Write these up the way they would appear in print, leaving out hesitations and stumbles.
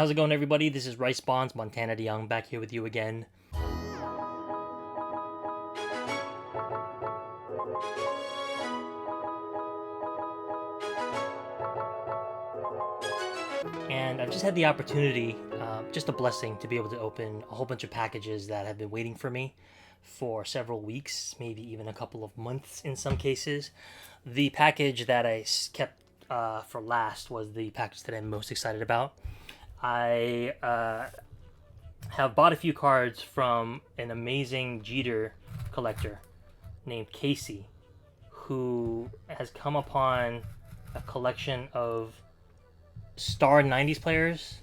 How's it going, everybody? This is Rice Bonds, Montana DeYoung, back here with you again. And I've just had the opportunity, just a blessing, to be able to open a whole bunch of packages that have been waiting for me for several weeks, maybe even a couple of months in some cases. The package that I kept for last was the package that I'm most excited about. I have bought a few cards from an amazing Jeter collector named Casey, who has come upon a collection of star 90s players.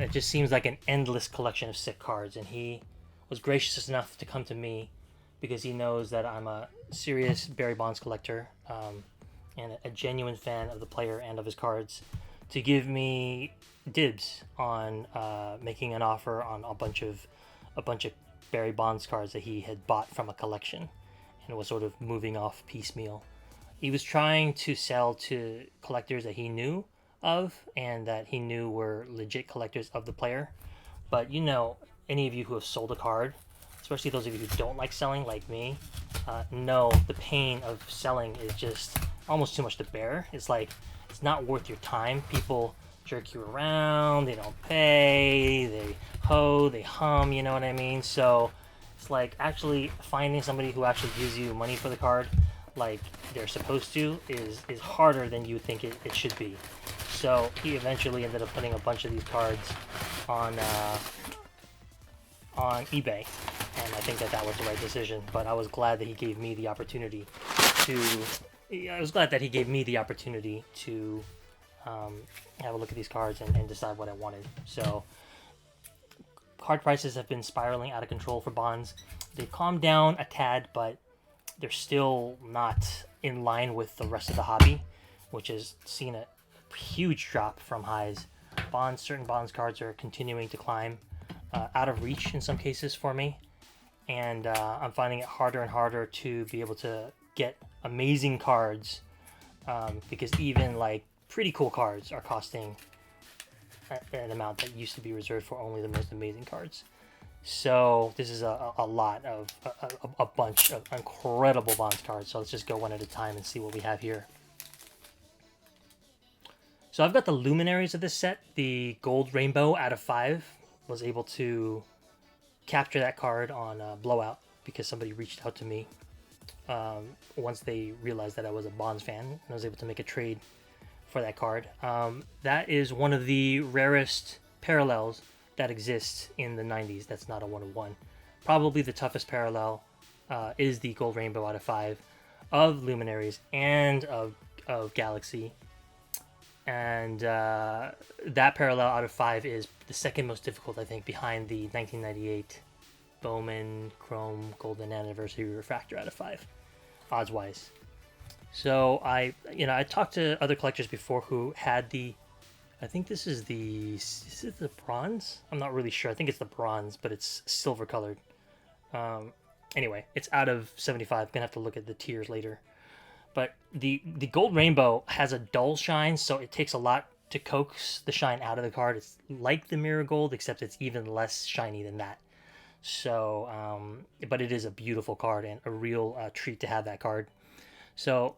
It just seems like an endless collection of sick cards, and he was gracious enough to come to me because he knows that I'm a serious Barry Bonds collector, and a genuine fan of the player and of his cards, to give me dibs on making an offer on a bunch of Barry Bonds cards that he had bought from a collection and was sort of moving off piecemeal. He was trying to sell to collectors that he knew of and that he knew were legit collectors of the player. But any of you who have sold a card, especially those of you who don't like selling like me, know the pain of selling is just almost too much to bear. It's like, it's not worth your time. People jerk you around, they don't pay, they hoe, they hum, you know what I mean? So it's like actually finding somebody who actually gives you money for the card like they're supposed to is harder than you think it should be. So he eventually ended up putting a bunch of these cards on eBay, and I think that was the right decision. But I was glad that he gave me the opportunity to have a look at these cards and decide what I wanted. So card prices have been spiraling out of control for Bonds. They've calmed down a tad, but they're still not in line with the rest of the hobby, which has seen a huge drop from highs. Certain Bonds cards are continuing to climb out of reach in some cases for me, and I'm finding it harder and harder to be able to get amazing cards, because even like pretty cool cards are costing an amount that used to be reserved for only the most amazing cards. So this is a lot of a bunch of incredible Bonds cards. So let's just go one at a time and see what we have here. So I've got the Luminaries of this set. The Gold Rainbow out of 5. Was able to capture that card on Blowout because somebody reached out to me once they realized that I was a Bonds fan, and I was able to make a trade for that card. That is one of the rarest parallels that exists in the 90s. That's not a 1-of-1. Probably the toughest parallel is the Gold Rainbow out of 5 of Luminaries and of Galaxy. And that parallel out of 5 is the second most difficult, I think, behind the 1998 Bowman Chrome Golden Anniversary Refractor out of 5, odds-wise. So I talked to other collectors before who had I think this is the bronze? I'm not really sure. I think it's the bronze, but it's silver colored. Anyway, it's out of 75. Gonna have to look at the tiers later. But the Gold Rainbow has a dull shine, so it takes a lot to coax the shine out of the card. It's like the Mirror Gold, except it's even less shiny than that. So, but it is a beautiful card and a real treat to have that card. So,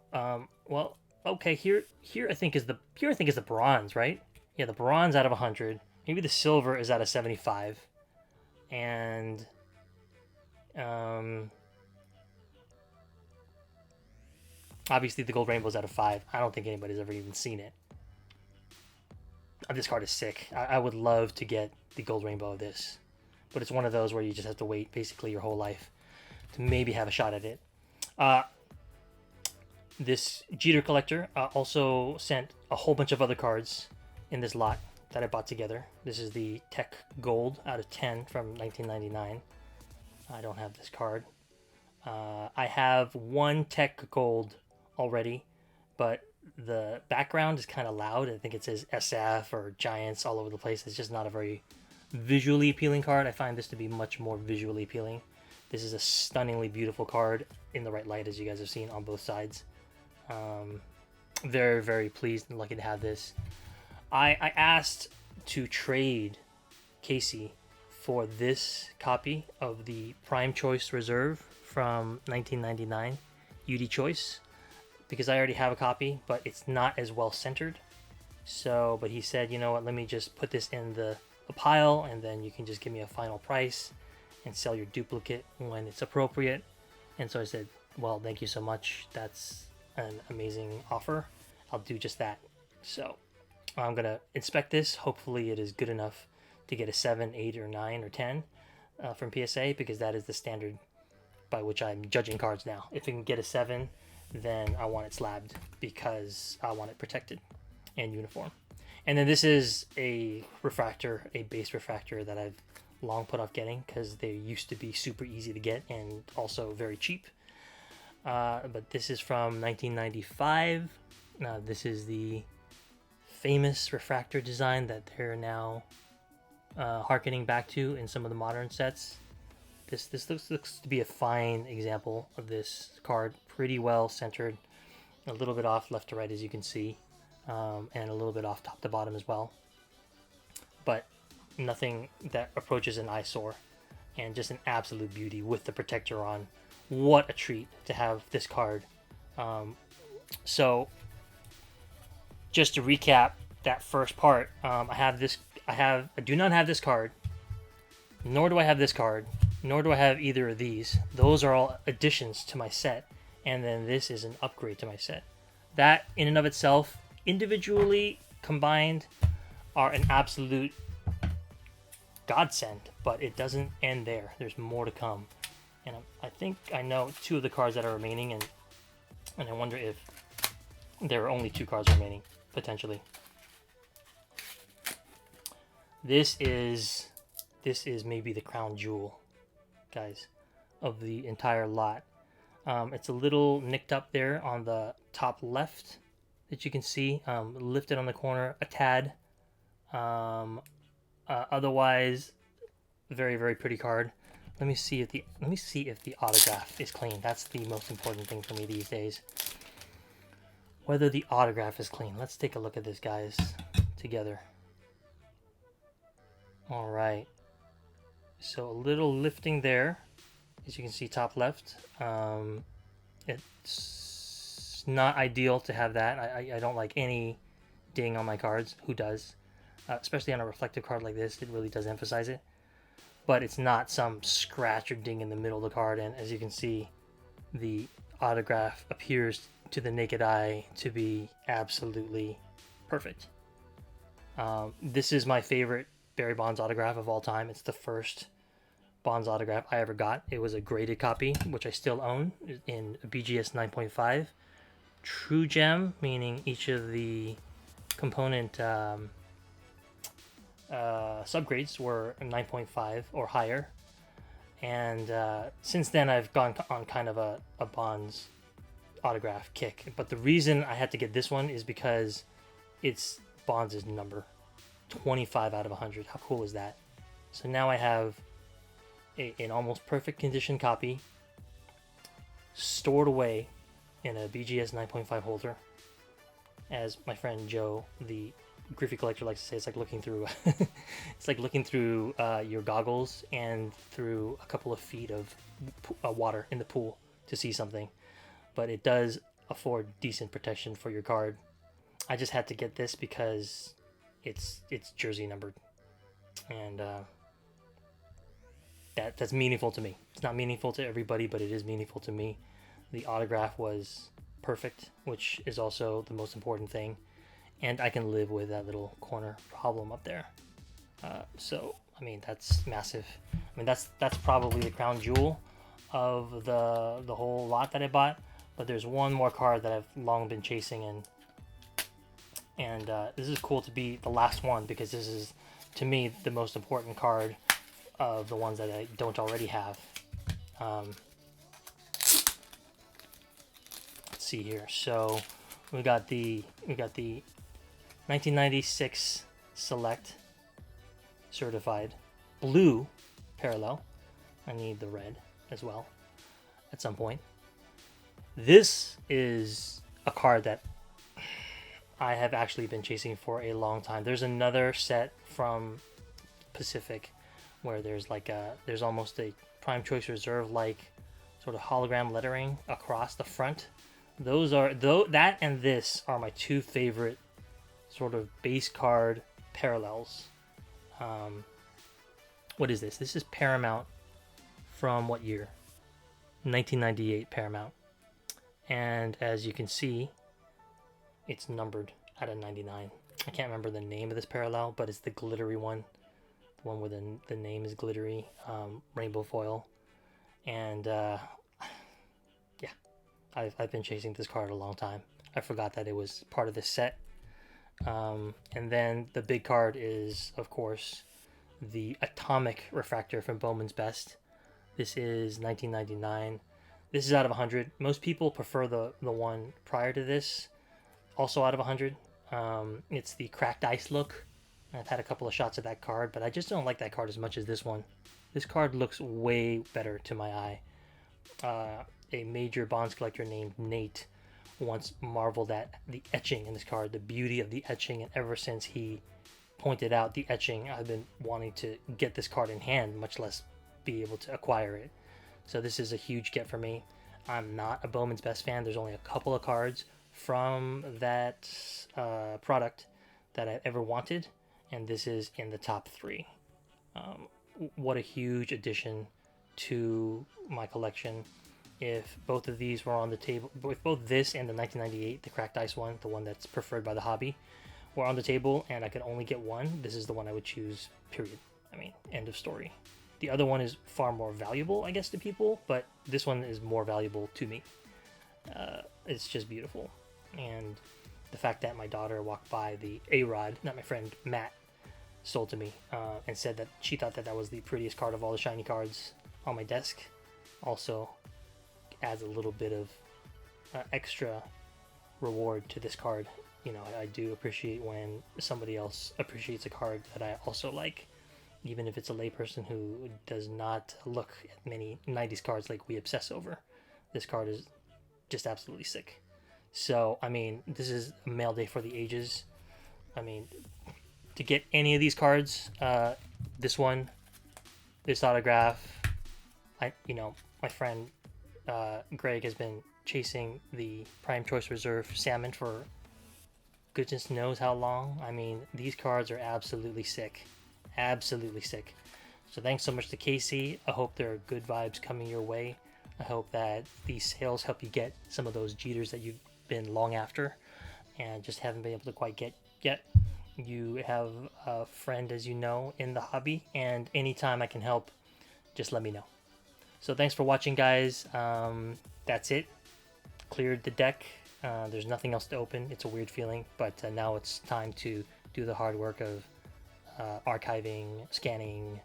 well, okay, here I think is the bronze, right? Yeah, the bronze out of 100. Maybe the silver is out of 75, and obviously the Gold Rainbow is out of 5. I don't think anybody's ever even seen it. This card is sick. I would love to get the Gold Rainbow of this, but it's one of those where you just have to wait basically your whole life to maybe have a shot at it. This Jeter collector also sent a whole bunch of other cards in this lot that I bought together. This is the Tech Gold out of 10 from 1999. I don't have this card. I have one Tech Gold already, but the background is kind of loud. I think it says SF or Giants all over the place. It's just not a very visually appealing card. I find this to be much more visually appealing. This is a stunningly beautiful card in the right light, as you guys have seen on both sides. Very, very pleased and lucky to have this. I asked to trade Casey for this copy of the Prime Choice Reserve from 1999 UD Choice, because I already have a copy, but it's not as well centered. So, but he said, you know what, let me just put this in a pile, and then you can just give me a final price and sell your duplicate when it's appropriate. And so I said, well, thank you so much. That's an amazing offer. I'll do just that. So I'm going to inspect this. Hopefully it is good enough to get a 7, 8, or 9, or 10 from PSA, because that is the standard by which I'm judging cards now. If it can get a 7, then I want it slabbed because I want it protected and uniform. And then this is a refractor, a base refractor that I've long put off getting because they used to be super easy to get and also very cheap. But this is from 1995. This is the famous refractor design that they're now harkening back to in some of the modern sets. This looks to be a fine example of this card. Pretty well centered, a little bit off left to right, as you can see, and a little bit off top to bottom as well. But nothing that approaches an eyesore, and just an absolute beauty with the protector on. What a treat to have this card. So just to recap that first part, I do not have this card, nor do I have this card, nor do I have either of these. Those are all additions to my set, and then this is an upgrade to my set. That in and of itself, individually combined, are an absolute godsend, but it doesn't end there. There's more to come, and I think I know 2 of the cards that are remaining, and I wonder if there are only 2 cards remaining potentially. This is maybe the crown jewel, guys, of the entire lot. It's a little nicked up there on the top left that you can see, lifted on the corner a tad. Otherwise, very, very pretty card. Let me see if the autograph is clean. That's the most important thing for me these days. Whether the autograph is clean. Let's take a look at this, guys, together. All right. So a little lifting there, as you can see, top left. It's not ideal to have that. I don't like any ding on my cards. Who does? Especially on a reflective card like this, it really does emphasize it. But it's not some scratch or ding in the middle of the card, and as you can see, the autograph appears to the naked eye to be absolutely perfect. This is my favorite Barry Bonds autograph of all time. It's the first Bonds autograph I ever got. It was a graded copy, which I still own, in a BGS 9.5. True gem, meaning each of the component subgrades were 9.5 or higher. And since then, I've gone on kind of a Bonds autograph kick. But the reason I had to get this one is because it's Bonds' number. 25 out of 100. How cool is that? So now I have an almost perfect condition copy stored away in a BGS 9.5 holder. As my friend Joe, the Griffey collector, likes to say, it's like looking through it's like looking through your goggles and through a couple of feet of water in the pool to see something. But it does afford decent protection for your card. I just had to get this because it's jersey numbered, and that's meaningful to me. It's not meaningful to everybody, but it is meaningful to me. The autograph was perfect, which is also the most important thing, and I can live with that little corner problem up there. So I mean, that's massive. I mean, that's probably the crown jewel of the whole lot that I bought. But there's one more card that I've long been chasing, and this is cool to be the last one, because this is, to me, the most important card of the ones that I don't already have. Let's see here. So we got the 1996 Select certified blue parallel. I need the red as well at some point. This is a card that I have actually been chasing for a long time. There's another set from Pacific where there's almost a Prime Choice Reserve like sort of hologram lettering across the front. Those are that and this are my two favorite sort of base card parallels. What is this? This is Paramount from what year? 1998 Paramount. And as you can see, it's numbered out of 99. I can't remember the name of this parallel, but it's the glittery one. The one where the name is glittery, rainbow foil. And yeah, I've been chasing this card a long time. I forgot that it was part of this set. And then the big card is, of course, the Atomic Refractor from Bowman's Best. This is 1999. This is out of 100. Most people prefer the one prior to this, also out of 100. It's the cracked ice look. I've had a couple of shots of that card, but I just don't like that card as much as this one. This card looks way better to my eye. A major Bonds collector named Nate once marveled at the etching in this card, the beauty of the etching, and ever since he pointed out the etching, I've been wanting to get this card in hand, much less be able to acquire it. So this is a huge get for me. I'm not a Bowman's Best fan. There's only a couple of cards from that product that I've ever wanted, and this is in the top 3. What a huge addition to my collection. If both of these were on the table, with both this and the 1998, the cracked ice one, the one that's preferred by the hobby, were on the table and I could only get one, this is the one I would choose, period. I mean, end of story. The other one is far more valuable, I guess, to people, but this one is more valuable to me. It's just beautiful. And the fact that my daughter walked by the A-Rod, not my friend Matt, sold to me, and said that she thought that was the prettiest card of all the shiny cards on my desk, also adds a little bit of extra reward to this card. You know, I do appreciate when somebody else appreciates a card that I also like, even if it's a layperson who does not look at many 90s cards like we obsess over. This card is just absolutely sick. So, I mean, this is a mail day for the ages. I mean, to get any of these cards, this one, this autograph, my friend Greg has been chasing the Prime Choice Reserve Salmon for goodness knows how long. I mean, these cards are absolutely sick. Absolutely sick. So thanks so much to Casey. I hope there are good vibes coming your way. I hope that these sales help you get some of those Jeters that you've been long after and just haven't been able to quite get yet. You have a friend, as you know, in the hobby, and anytime I can help, just let me know. So thanks for watching, guys. That's it. Cleared the deck. There's nothing else to open. It's a weird feeling, but now it's time to do the hard work of archiving, scanning,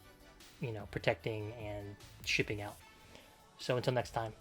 protecting, and shipping out. So until next time.